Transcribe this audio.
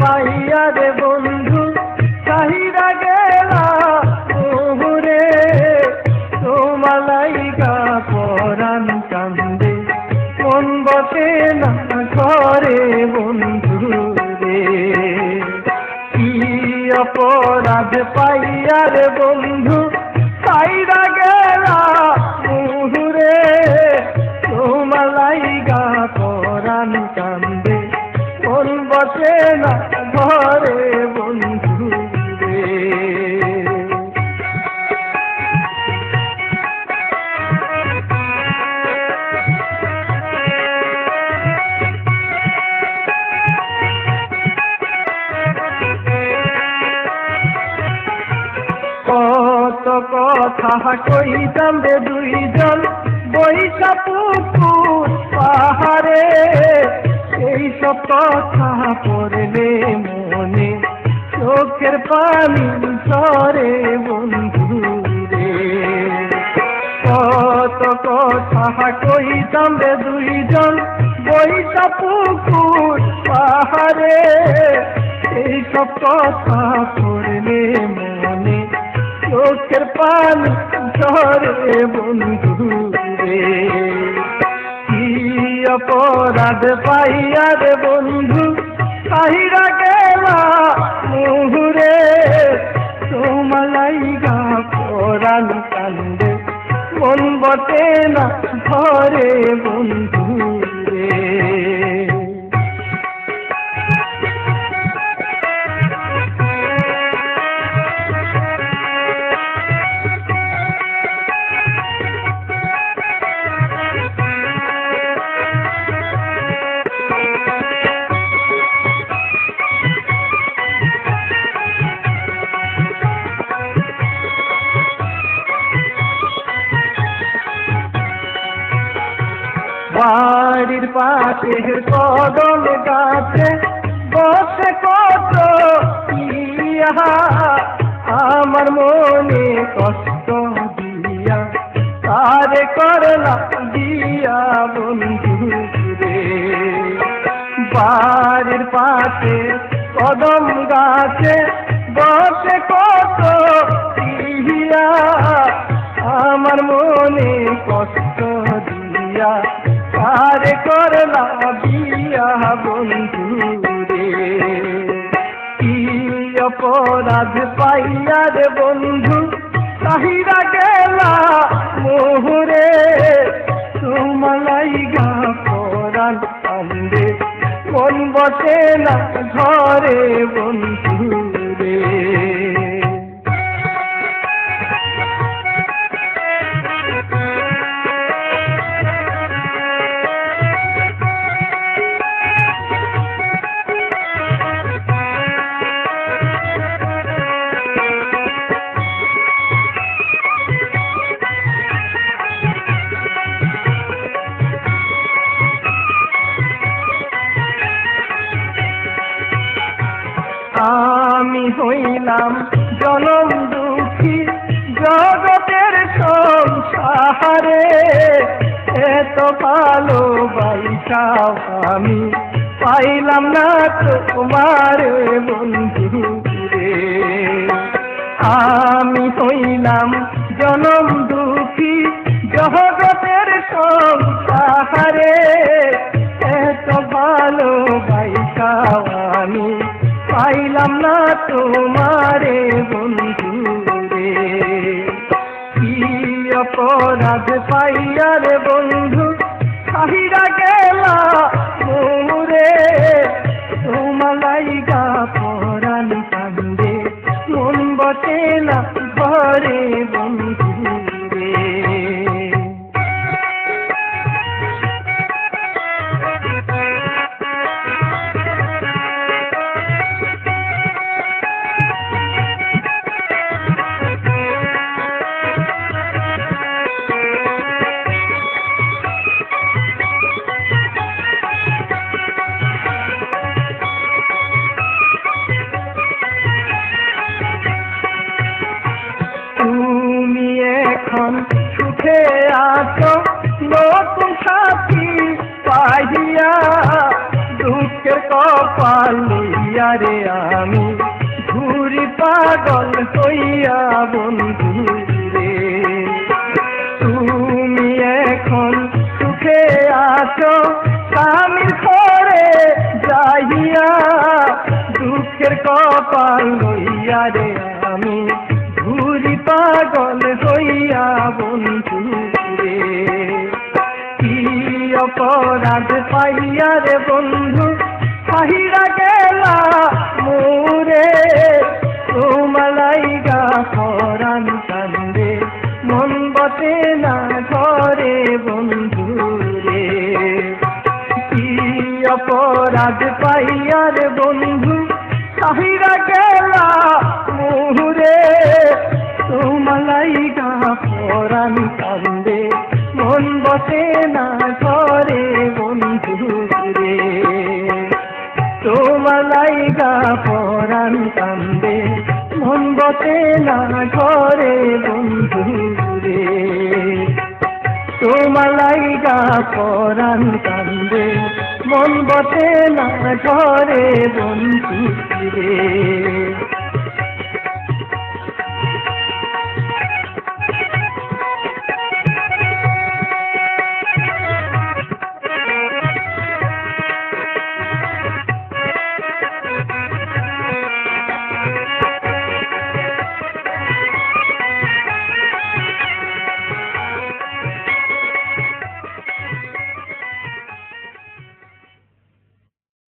পাইয়া রে বন্ধু চাহিদা গেলা ওরে তোমার লাইগা পরাণ কান্দে মন বসে না ঘরে বন্ধু রে কি অপরাধ পাইয়া রে বন্ধু চাহিদা গেলা ওরে তোমার লাইগা পরাণ কান্দে মন বসে না ঘরে বন্ধু রে কত কথা কইতাম রে দুইজন বৈশা পুকুর পাহাড়ে এই সব কথা পড়লে মনে চোখের পানি ঝরে বন্ধু রে কত কথা কইতাম রে দুইজন বৈশা পুকুর পাহাড়ে এই সব কথা পড়লে মনে চোখের পানি ঝরে বন্ধু রে কি অপরাধ পাইয়া রে বন্ধু চাহিদা গেলা মুহুরে তোমার লাইগা পরাণ কান্দে মন বসে না ঘরে বন্ধু রে বাড়ির পাশের কদম গাছে বসে কত ইহা আমার মনে কষ্ট দিয়া তারে করলা দিয়া বন্ধু রে বাড়ির পাশে কদম গাছে বসে কত ইহা আমার মনে কষ্ট দিয়া তারে করলা বিয়া বন্ধু রে কি অপরাধ পাইয়া রে বন্ধু চাহিদা গেলা মোহরে তোমার লাইগা পরাণ কান্দে মন বসে না ঘরে বন্ধু রে আমি হইলাম জনম দুঃখী জগতের সংসারে এত ভালোবাসা আমি পাইলাম না তোমার বন্ধু রে আমি হইলাম জনম দুঃখী জগতের সংসারে এত ভালোবাসা আমি পাইলাম না তোমারে বন্ধু রে কি অপরাধ পাইয়া রে বন্ধু চাহিদা গেলা মোরে তোমার লাইগা পরাণ কান্দে মন বসে না ঘরে বন্ধু রে সুখে আছো নতুন সাথী পাইয়া দুঃখের কপাল লইয়া রে আমি ঘুরি পাগল হইয়া বন্ধু রে। তুমি এখন সুখে আছো স্বামীর ঘরে যাইয়া, দুঃখের কপাল লইয়া রে আমি ঘুরি পাগল হইয়া বন্ধু রে। কি অপরাধ পাইয়া রে বন্ধু বাহিরা গেলা মোরে, তোমালাইগা পরাণ কান্দে মন বসে না ঘরে বন্ধু রে। কি অপরাধ পাইয়া রে বন্ধু বাহিরা গেলা মোরে, তোমালাইগা পরাণ কান্দে মন বসে না ঘরে বন্ধু রে। তোমালাইগা পরাণ কান্দে মন বসে না ঘরে বন্ধু রে। তোমালাইগা পরাণ কান্দে মন বসে না ঘরে বন্ধু রে।